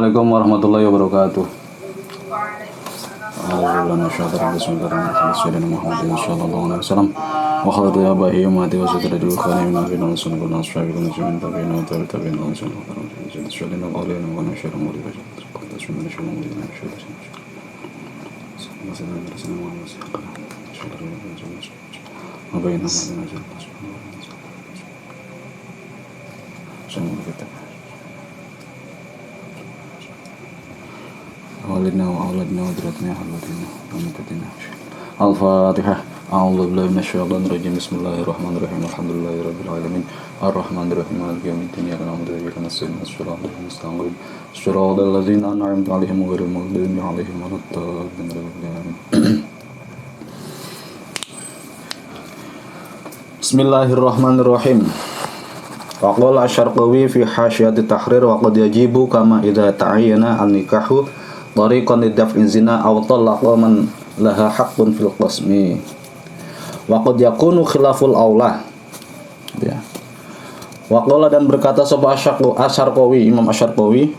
Assalamualaikum warahmatullahi wabarakatuh. Alhamdulillah Bismillahirrahmanirrahim. Muhammadin sallallahu alaihi wasallam. Wa khawatu ya bahi umati wa sudra di bukhari min afin wa sunnah wa nasfa'i wa nusmin tabi'in wa tabi'in wa sallallahu alaihi wasallam. Wa alaihi wa nashara wa li bashar. Tasmin shuru wa li nashara. Walidna wa auladna wa dratna halwatina wa mutatina. Al-Fatihah. A'udzu billahi minasyaitonir rajim. Bismillahirrahmanirrahim. Alhamdulillahirabbil alamin. Arrahmanirrahim. Maliki yaumiddin. Iyyaka na'budu wa iyyaka nasta'in. Shiratal mustaqim. Shiratal ladzina an'amta 'alaihim ghairil maghdubi 'alaihim waladdallin. Bismillahirrahmanirrahim. Waqala asy-Syarqawi fi hasyiyati tahrir wa qad yajibu kama idza ta'ayyana an-nikahu tariqan lidaf'in zina aw talaqa man laha haqqun fil qasmi wa qad yakunu khilaful aula ya. Waqala dan berkata sapa Asy-Syarqawi, Imam Asy-Syarqawi,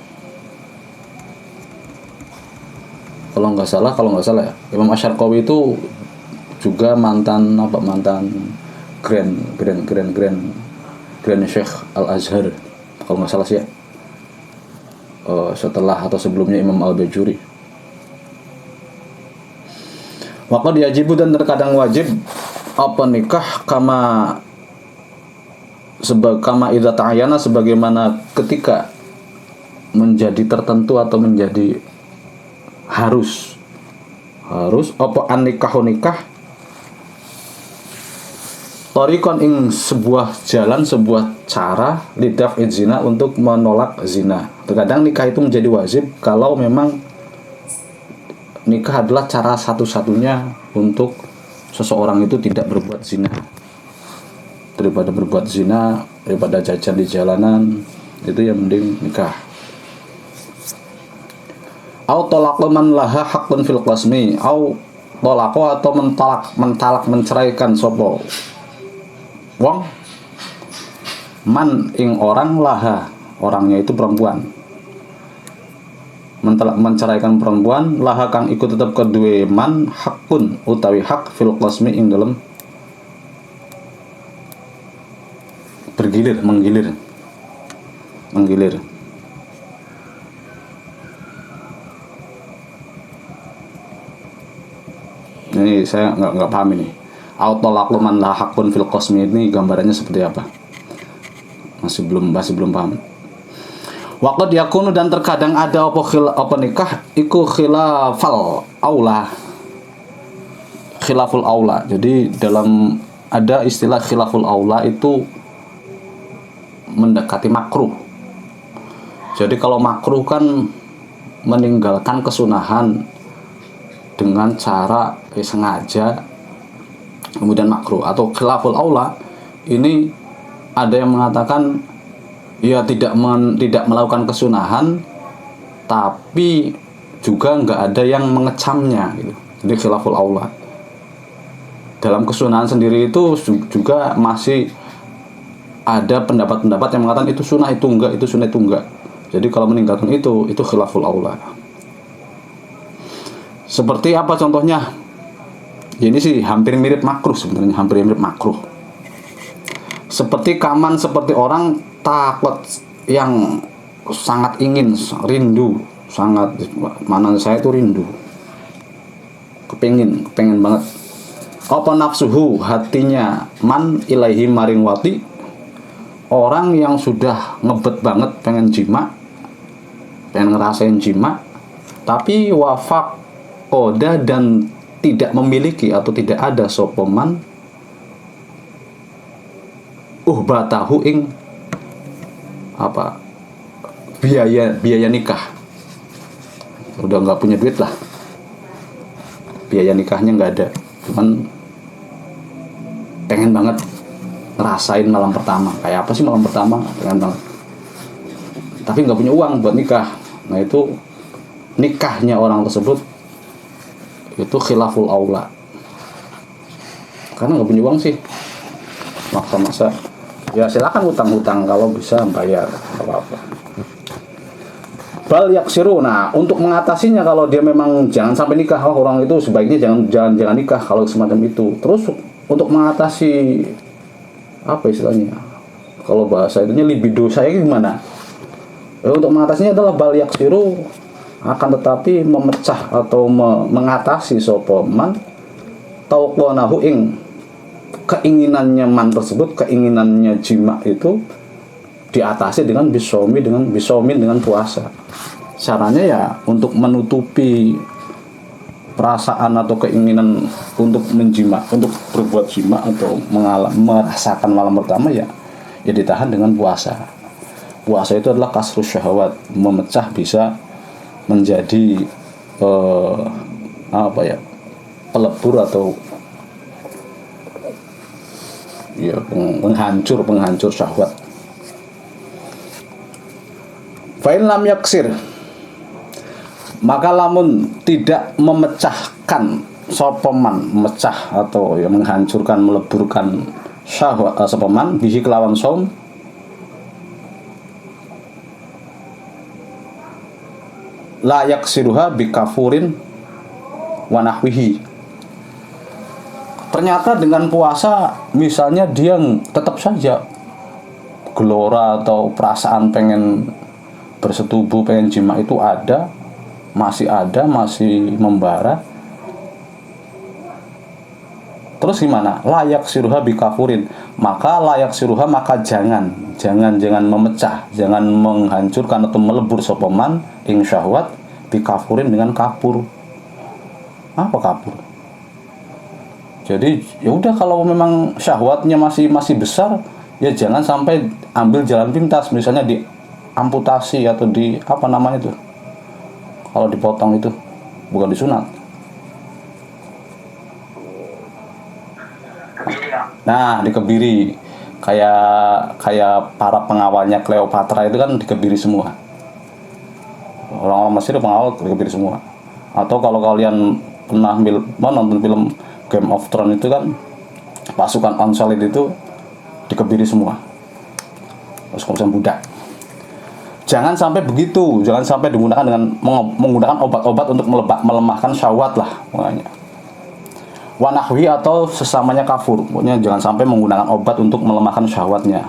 kalau nggak salah ya, Imam Asy-Syarqawi itu juga mantan Grand Syekh Al-Azhar kalau nggak salah sih ya. Setelah atau sebelumnya Imam Al-Bajuri. Waqad yajibu dan terkadang wajib apa nikah kama idza ta'ayyana sebagaimana ketika menjadi tertentu atau menjadi harus apa an-nikahu nikah tariqan ing sebuah jalan, sebuah cara lidaf'id zina untuk menolak zina. Terkadang nikah itu menjadi wajib kalau memang nikah adalah cara satu-satunya untuk seseorang itu tidak berbuat zina. Daripada berbuat zina, daripada jajan di jalanan, itu yang mending nikah. Au talaqu man laha haqqun fil qasmi, au talaqu atau mentalak menceraikan sapa wong man ing orang laha, orangnya itu perempuan, menceraikan perempuan laha kang ikut tetap kedua man hakun utawi hak fil qasmi ing dalam menggilir. Ini saya nggak paham ini. Autolaqu man la haqqun fil qasmi ini gambarannya seperti apa? Masih belum paham. Waqad yakunu dan terkadang ada apa nikah iku khilaful aula. Jadi dalam ada istilah khilaful aula itu mendekati makruh. Jadi kalau makruh kan meninggalkan kesunahan dengan cara sengaja, kemudian makruh. Atau khilaful aula ini ada yang mengatakan ya tidak melakukan kesunahan tapi juga nggak ada yang mengecamnya gitu. Jadi khilaful aula. Dalam kesunahan sendiri itu juga masih ada pendapat-pendapat yang mengatakan itu sunnah itu enggak, itu sunnah itu enggak. Jadi kalau meninggalkan itu khilaful aula. Seperti apa contohnya? Ini sih hampir mirip makruh sebenarnya, seperti kaman, seperti orang takut yang sangat ingin, rindu, sangat mana saya itu rindu, kepengin banget. Apa nafsuhu, hatinya man ilaihi maring wati, orang yang sudah ngebet banget pengen jima, pengen ngerasain jima, tapi wafak koda dan tidak memiliki atau tidak ada sopoman batahu ing apa biaya nikah, udah nggak punya duit lah, biaya nikahnya nggak ada, cuman pengen banget ngerasain malam pertama. Kayak apa sih malam pertama, pengen banget tapi nggak punya uang buat nikah. Nah itu nikahnya orang tersebut itu khilaful aula, karena nggak punya uang sih, maksa ya silakan hutang-hutang, kalau bisa bayar, apa-apa. Bal yaksiru. Nah, untuk mengatasinya kalau dia memang jangan sampai nikah, orang itu sebaiknya jangan nikah kalau semacam itu. Terus untuk mengatasi apa istilahnya? Kalau bahasa itunya libido saya gimana? Untuk mengatasinya adalah bal yaksiru, akan tetapi memecah atau mengatasi sapa man tauqanahu ing keinginannya man tersebut, keinginannya jima itu diatasi dengan bisomin dengan puasa. Caranya ya untuk menutupi perasaan atau keinginan untuk menjima, untuk berbuat jima atau merasakan malam pertama ya ditahan dengan puasa. Puasa itu adalah kasrus syahwat, memecah bisa menjadi pelebur atau ya penghancur syahwat. Fa'in lam yaksir, maka lamun tidak memecahkan sopeman, memecah atau ya menghancurkan, meleburkan syahwat sopeman bihi kelawan som, la yaksiruha bikafurin wa nahwihi. Ternyata dengan puasa misalnya dia tetap saja gelora atau perasaan pengen bersetubuh, pengen jima itu masih membara. Terus gimana? Layak siruha bikafurin. Maka jangan memecah, jangan menghancurkan atau melebur sopeman ing syahwat bikafurin dengan kapur. Apa kapur? Jadi ya udah, kalau memang syahwatnya masih besar, ya jangan sampai ambil jalan pintas, misalnya di amputasi atau di apa namanya itu, kalau dipotong itu bukan disunat. Nah, dikebiri, kayak para pengawalnya Cleopatra itu kan dikebiri semua. Orang-orang Mesir pengawal dikebiri semua. Atau kalau kalian pernah nonton film Game of Thrones itu kan pasukan Unsullied itu dikebiri semua. Terus kemudian budak. Jangan sampai begitu, jangan sampai menggunakan obat-obat untuk melemahkan syahwat lah makanya. Wanahwi atau sesamanya kafur, pokoknya jangan sampai menggunakan obat untuk melemahkan syahwatnya.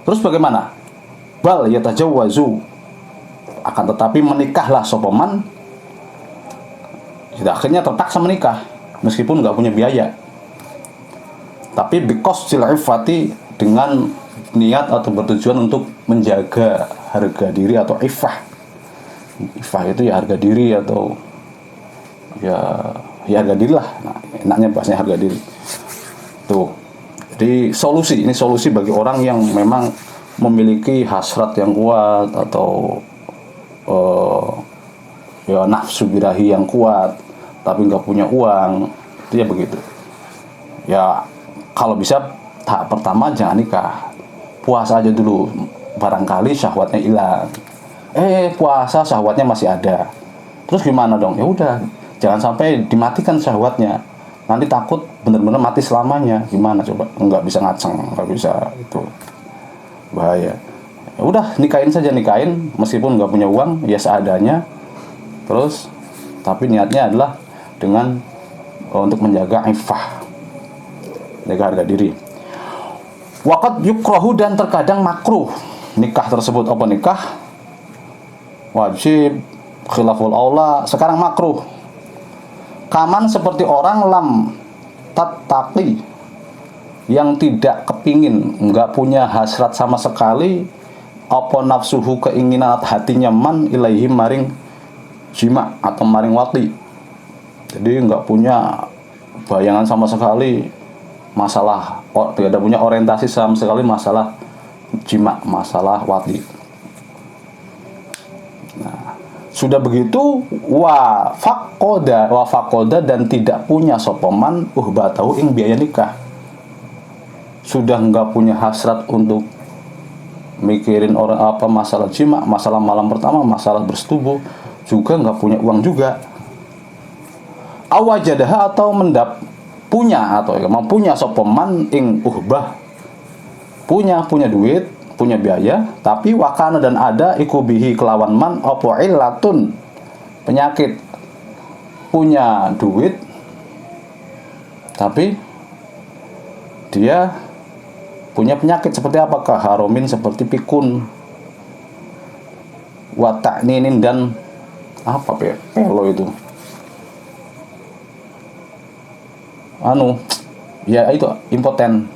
Terus bagaimana? Bal yatajawwazu, akan tetapi menikahlah sopeman, akhirnya terpaksa menikah meskipun nggak punya biaya, tapi because sil'ifati, dengan niat atau bertujuan untuk menjaga harga diri atau ifah itu ya harga diri atau ya harga diri lah. Nah, enaknya bahasanya harga diri tuh. Jadi ini solusi bagi orang yang memang memiliki hasrat yang kuat atau ya nafsu birahi yang kuat tapi nggak punya uang, itu ya begitu ya. Kalau bisa tahap pertama jangan nikah, puasa aja dulu, barangkali syahwatnya hilang. Puasa syahwatnya masih ada, terus gimana dong? Ya udah, jangan sampai dimatikan syahwatnya, nanti takut benar-benar mati selamanya. Gimana coba? Nggak bisa ngaceng, nggak bisa, itu bahaya. Ya udah, nikahin meskipun nggak punya uang ya seadanya. Terus tapi niatnya adalah dengan untuk menjaga ifah, menjaga harga diri. Waqad yukrahu, dan terkadang makruh nikah tersebut. Apa nikah wajib khilaful aula, sekarang makruh. Kaman seperti orang lam tattaqi, yang tidak kepingin, nggak punya hasrat sama sekali, apa nafsuhu, keinginan hatinya man ilaihi maring jima atau maring wati. Jadi nggak punya bayangan sama sekali masalah, tidak punya orientasi sama sekali masalah jima, masalah wati. Nah, sudah begitu wa faqoda, dan tidak punya sopeman uhbatahu ing biaya nikah. Sudah nggak punya hasrat untuk mikirin orang apa masalah jima, masalah malam pertama, masalah bersetubuh, juga nggak punya uang juga. Awajadaha, atau punya atau mempunyai sopeman ing uhbah, punya duit, punya biaya, tapi wakana dan ada ikubihi kelawan man opo illatun penyakit, punya duit tapi dia punya penyakit seperti apa? Haromin seperti pikun, watakninin dan apa pelo itu ya itu impoten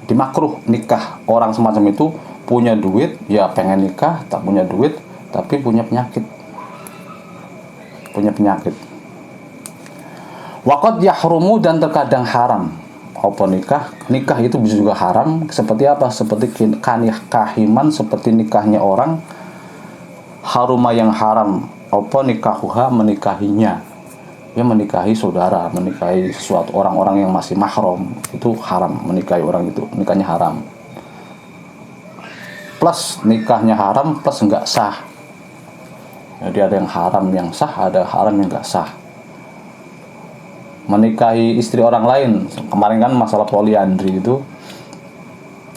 dimakruh nikah orang semacam itu. Punya duit ya pengen nikah, tak punya duit tapi punya penyakit. Waqad yahrumu dan terkadang haram. Apa nikah itu bisa juga haram. Seperti apa? Seperti kahiman, seperti nikahnya orang. Haruma yang haram apa nikahuha menikahinya, ya menikahi saudara, menikahi sesuatu orang-orang yang masih mahram, itu haram. Menikahi orang itu nikahnya haram, plus nikahnya haram plus enggak sah. Jadi ada yang haram yang sah, ada haram yang enggak sah. Menikahi istri orang lain, kemarin kan masalah poliandri itu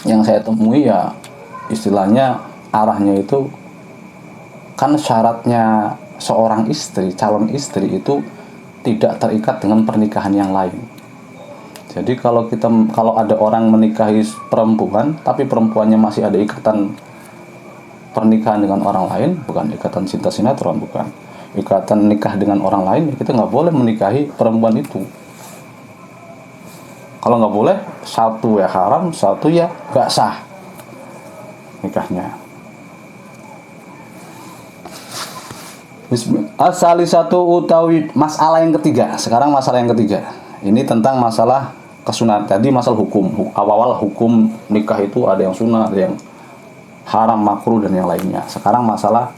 yang saya temui, ya istilahnya arahnya itu kan syaratnya seorang istri, calon istri itu tidak terikat dengan pernikahan yang lain. Jadi kalau ada orang menikahi perempuan tapi perempuannya masih ada ikatan pernikahan dengan orang lain, bukan ikatan cinta sinetron, bukan ikatan nikah dengan orang lain, kita nggak boleh menikahi perempuan itu. Kalau nggak boleh, satu ya haram, satu ya nggak sah nikahnya. Asali satu utawi masalah yang ketiga. Sekarang masalah yang ketiga. Ini tentang masalah kesunahan. Tadi masalah hukum. Awal hukum nikah itu ada yang sunnah, ada yang haram, makruh dan yang lainnya. Sekarang masalah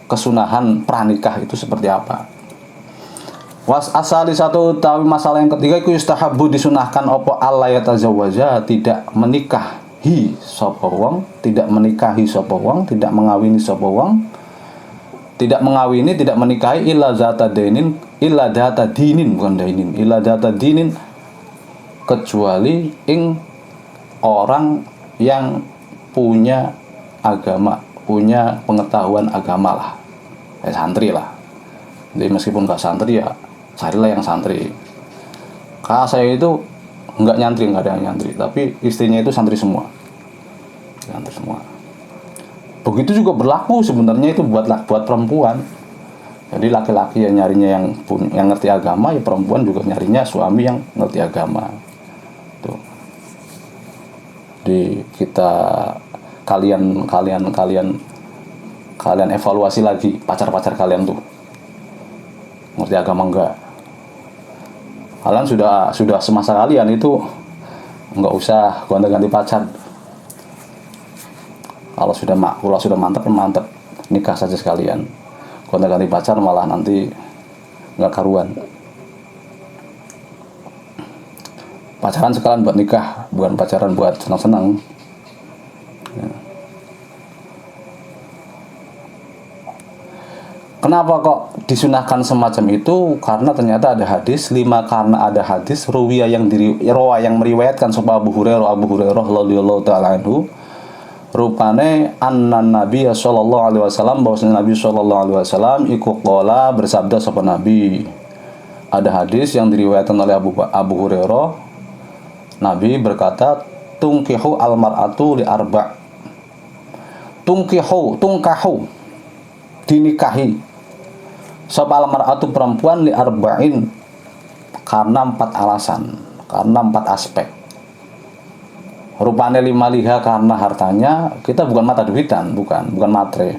kesunahan pranikah itu seperti apa. Asali satu utawi masalah yang ketiga iku yustahabbu disunahkan apa Allah yatazawwaja, tidak menikahi sapa wong, tidak menikahi sapa wong, tidak mengawini sapa wong, tidak mengawini, tidak menikahi illa zata dinin, illa data dinin, bukan dainin, illa data dinin, kecuali ing orang yang punya agama, punya pengetahuan agama lah, santri lah. Jadi meskipun gak santri ya carilah yang santri. Kakak saya itu nggak nyantri, nggak ada yang nyantri, tapi istrinya itu santri semua. Begitu juga berlaku sebenarnya itu buat perempuan. Jadi laki-laki yang nyarinya yang ngerti agama, ya perempuan juga nyarinya suami yang ngerti agama. Tuh. Di kita kalian evaluasi lagi pacar-pacar kalian tuh ngerti agama enggak? Kalian sudah semasa kalian itu enggak usah gonta-ganti pacar. Kalau sudah mantap nikah saja sekalian. Gonta-ganti pacar malah nanti enggak karuan. Pacaran sekalian buat nikah, bukan pacaran buat senang-senang. Ya. Kenapa kok disunahkan semacam itu? Karena ternyata ada hadis. Karena ada hadis ruwiya yang meriwayatkan sapa Abu Hurairah radhiyallahu taala anhu, rupane annan Nabi sallallahu alaihi wasallam, bahwasanya Nabi sallallahu alaihi wasallam iku qala, bersabda sapa Nabi. Ada hadis yang diriwayatkan oleh Abu Hurairah. Nabi berkata, tungkihu almar'atu li arba'. Tungkahu dinikahi sapa almar'atu perempuan li arba'in, karena 4 alasan, karena 4 aspek. Rupane 5 liha, karena hartanya. Kita bukan mata duitan, bukan matre.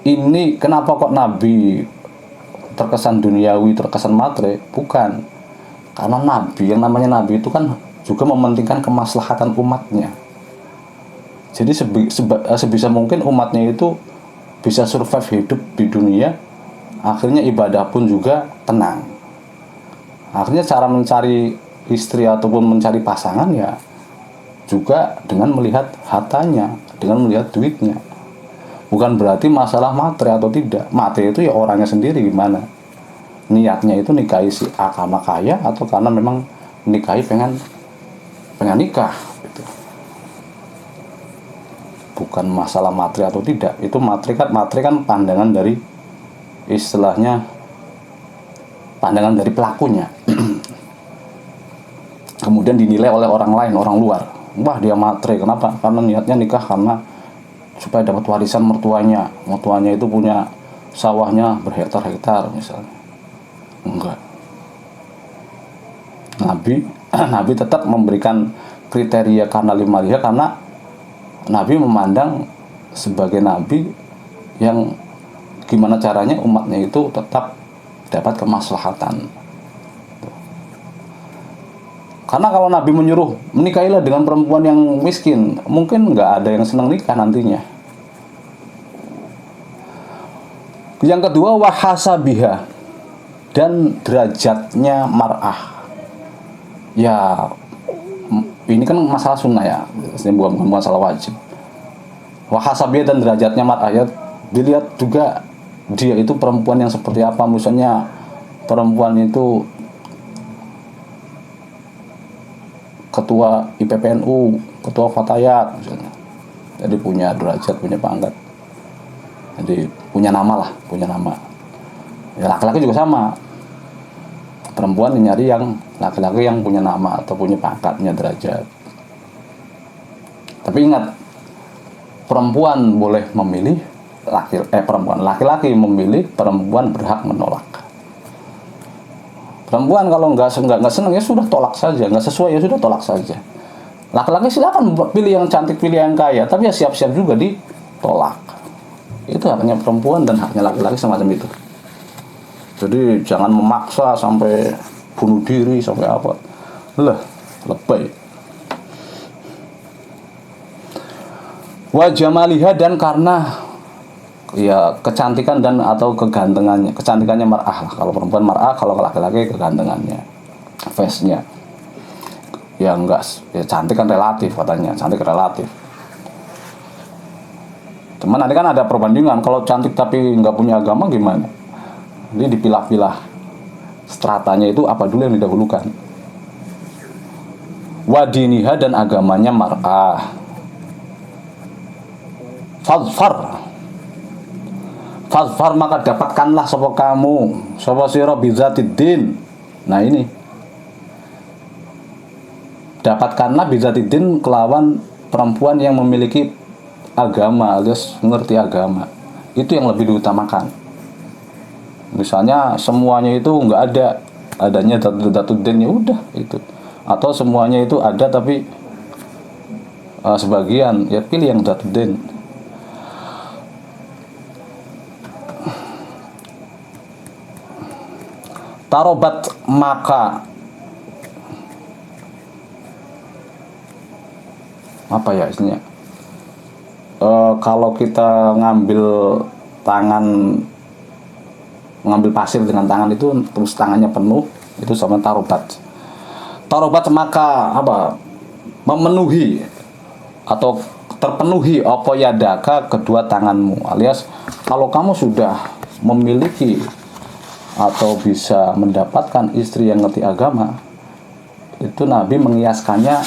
Ini kenapa kok Nabi terkesan duniawi, terkesan matre? Bukan. Karena Nabi, yang namanya Nabi itu kan juga mementingkan kemaslahatan umatnya. Jadi sebisa mungkin umatnya itu bisa survive hidup di dunia, akhirnya ibadah pun juga tenang. Akhirnya cara mencari istri ataupun mencari pasangan ya juga dengan melihat hartanya, dengan melihat duitnya. Bukan berarti masalah materi atau tidak. Materi itu ya orangnya sendiri gimana. niatnya itu nikahi si A karena kaya atau karena memang nikahi pengen nikah gitu. Bukan masalah materi atau tidak, itu materi kan pandangan dari, istilahnya pandangan dari pelakunya. Kemudian dinilai oleh orang lain, orang luar, wah dia materi, kenapa? Karena niatnya nikah karena supaya dapat warisan mertuanya itu punya sawahnya berhektar-hektar misalnya. Enggak. Nabi tetap memberikan kriteria karena limaliha, karena Nabi memandang sebagai Nabi yang gimana caranya umatnya itu tetap dapat kemaslahatan. Karena kalau Nabi menyuruh menikahilah dengan perempuan yang miskin, mungkin nggak ada yang senang nikah nantinya. Yang kedua, wahasabiha, dan derajatnya mar'ah. Ya, ini kan masalah sunnah ya, ini bukan masalah wajib. Wahasabiha dan derajatnya mar'ah, ya dilihat juga dia itu perempuan yang seperti apa. Misalnya perempuan itu ketua IPPNU, ketua Fatayat misalnya, jadi punya derajat, punya pangkat, jadi punya nama lah, punya nama. Ya laki-laki juga sama, perempuan nyari yang laki-laki yang punya nama atau punya pangkat, punya derajat. Tapi ingat, perempuan boleh memilih, laki-laki memilih, perempuan berhak menolak. Perempuan kalau nggak senang ya sudah tolak saja, nggak sesuai ya sudah tolak saja. Laki-laki silakan pilih yang cantik, pilih yang kaya, tapi ya siap-siap juga ditolak. Itu haknya perempuan dan haknya laki-laki semacam itu. Jadi jangan memaksa sampai bunuh diri sampai apa, lebay. Wajah maliha, dan karena ya kecantikan dan atau kecantikannya mar'ah lah. Kalau perempuan mar'ah, kalau laki-laki kegantengannya, face-nya. Ya enggak, ya cantik kan relatif katanya, cantik relatif. Cuman nanti kan ada perbandingan, kalau cantik tapi nggak punya agama gimana? Jadi dipilah-pilah stratanya itu apa dulu yang didahulukan. Wadiniha, dan agamanya mar'ah. Fadfar, maka dapatkanlah sapa kamu, sapa sira bizatiddin. Nah ini, dapatkanlah bizatiddin kelawan perempuan yang memiliki agama alias mengerti agama. Itu yang lebih diutamakan. Misalnya semuanya itu nggak adanya zatuddin, ya udah itu. Atau semuanya itu ada tapi sebagian, ya pilih yang zatuddin. Tarobat, maka apa ya istilahnya, kalau kita ngambil pasir dengan tangan itu terus tangannya penuh, itu sama tarobat. Maka apa, memenuhi atau terpenuhi apa yadaka, kedua tanganmu, alias kalau kamu sudah memiliki atau bisa mendapatkan istri yang ngerti agama, itu Nabi mengiaskannya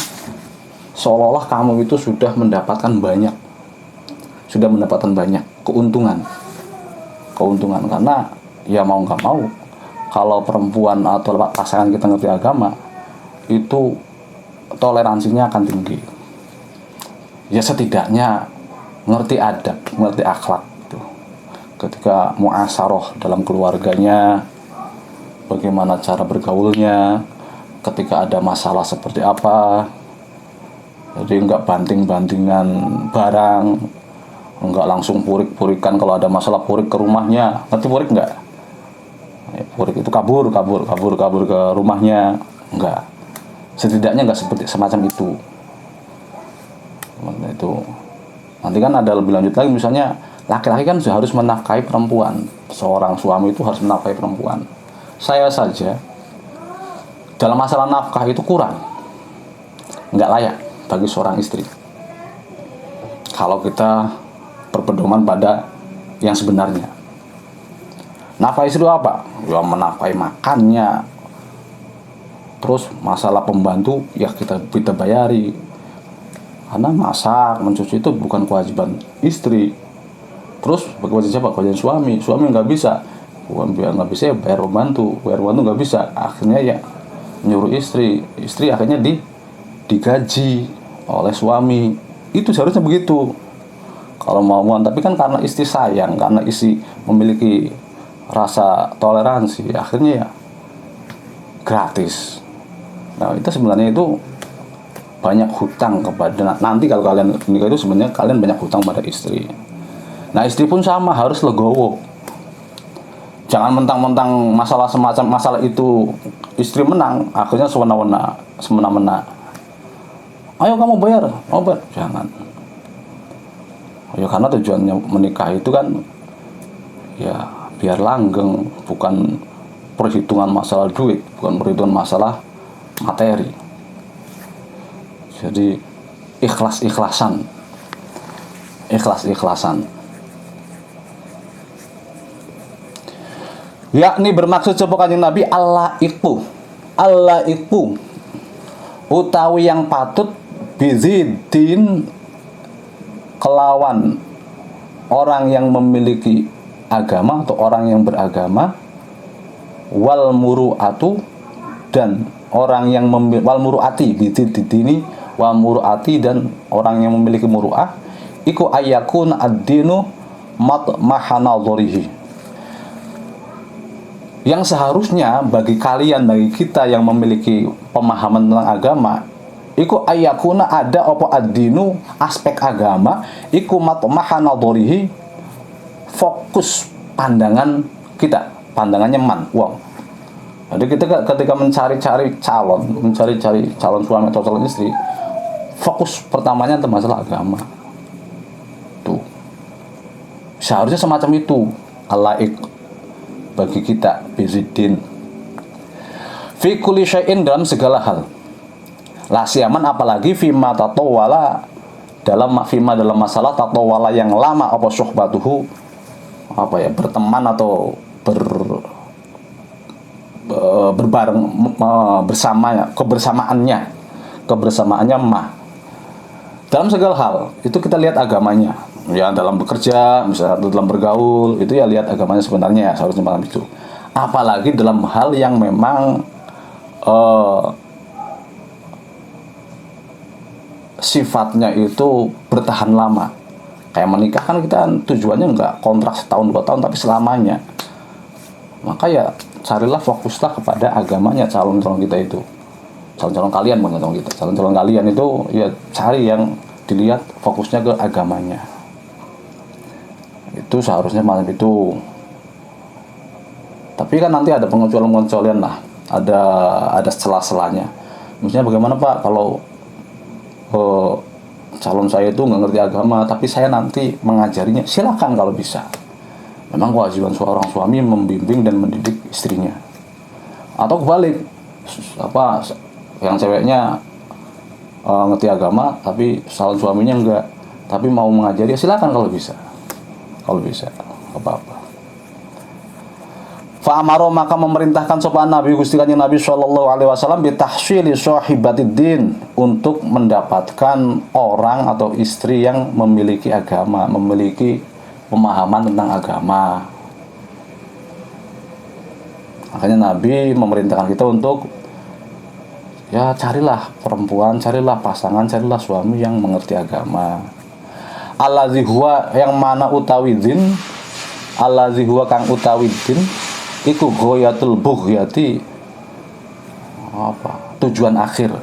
seolah-olah kamu itu sudah mendapatkan banyak keuntungan, karena ya mau nggak mau, kalau perempuan atau pasangan kita ngerti agama, itu toleransinya akan tinggi. Ya setidaknya ngerti adab, ngerti akhlak. Ketika muasaroh dalam keluarganya, bagaimana cara bergaulnya, ketika ada masalah seperti apa. Jadi enggak banting-bantingan barang, enggak langsung purik-purikan. Kalau ada masalah purik ke rumahnya, ngerti purik enggak? Purik itu kabur ke rumahnya, enggak. Setidaknya enggak seperti semacam itu. Nanti kan ada lebih lanjut lagi, misalnya laki-laki kan harus menafkahi perempuan. Seorang suami itu harus menafkahi perempuan. Saya saja dalam masalah nafkah itu kurang, nggak layak bagi seorang istri. Kalau kita berpedoman pada yang sebenarnya. Nafkah istri apa? Ya menafkahi makannya. Terus masalah pembantu ya kita bayari. Karena masak, mencuci itu bukan kewajiban istri. Terus kewajiban siapa? Kewajiban suami. Suami nggak bisa, bukan biar nggak bisa ya bayar pembantu nggak bisa. Akhirnya ya nyuruh istri akhirnya digaji oleh suami. Itu seharusnya begitu kalau mau. Tapi kan karena istri sayang, karena istri memiliki rasa toleransi, akhirnya ya gratis. Nah itu sebenarnya itu banyak hutang kepada, nanti kalau kalian nikah itu sebenarnya kalian banyak hutang pada istri. Nah istri pun sama, harus legowo. Jangan mentang-mentang masalah semacam masalah itu istri menang, akhirnya semena-mena. Ayo kamu bayar. Jangan. Ya karena tujuannya menikah itu kan ya biar langgeng, bukan perhitungan masalah duit, bukan perhitungan masalah materi. Jadi ikhlas-ikhlasan. Yakni bermaksud sapa Kanjeng Nabi Allah iku utawi yang patut bizidin kelawan orang yang memiliki agama atau orang yang beragama, wal muru'atu dan orang yang wal muru'ati bizidini wal muru'ati dan orang yang memiliki muru'ah iku ayakun ad-dinu matmahanadharihi. Yang seharusnya bagi kita yang memiliki pemahaman tentang agama, iku ayakuna ada apa ad-dinu aspek agama iku matmahanadharihi, fokus pandangan kita, pandangannya wow. Jadi kita ketika mencari-cari calon suami atau calon istri, fokus pertamanya tentang masalah agama. Tuh. Seharusnya semacam itu alaik bagi kita bizidin fi kulli syai'in, dalam segala hal. La siaman apalagi fima tatawala, dalam masalah tatawala yang lama apa suhbatuhu, berteman atau berbareng bersamanya, kebersamaannya mah dalam segala hal. Itu kita lihat agamanya ya, dalam bekerja misalnya, dalam bergaul itu ya lihat agamanya sebenarnya, seharusnya malam itu. Apalagi dalam hal yang memang sifatnya itu bertahan lama, kayak menikah kan kita tujuannya nggak kontrak setahun 2 tahun tapi selamanya. Maka ya carilah, fokuslah kepada agamanya calon-calon kita itu, calon-calon kalian itu ya cari yang dilihat fokusnya ke agamanya. Itu seharusnya malam itu. Tapi kan nanti ada pengecualian lah, ada celah-celahnya. Misalnya bagaimana Pak kalau calon saya itu nggak ngerti agama tapi saya nanti mengajarinya, silakan kalau bisa. Memang kewajiban seorang suami membimbing dan mendidik istrinya. Atau kebalik, yang ceweknya ngerti agama tapi calon suaminya enggak, tapi mau mengajari, ya silakan kalau bisa apa-apa. Fa'amaro, maka memerintahkan sopan Nabi Gusti Kanjeng Nabi sallallahu alaihi wasallam bitahsyili sahibatiddin, untuk mendapatkan orang atau istri yang memiliki agama, memiliki pemahaman tentang agama. Makanya Nabi memerintahkan kita untuk ya carilah perempuan, carilah pasangan, carilah suami yang mengerti agama. Allazi huwa, yang mana utawidin, allazi huwa kang utawidin iku ghayatul bughyati, tujuan akhir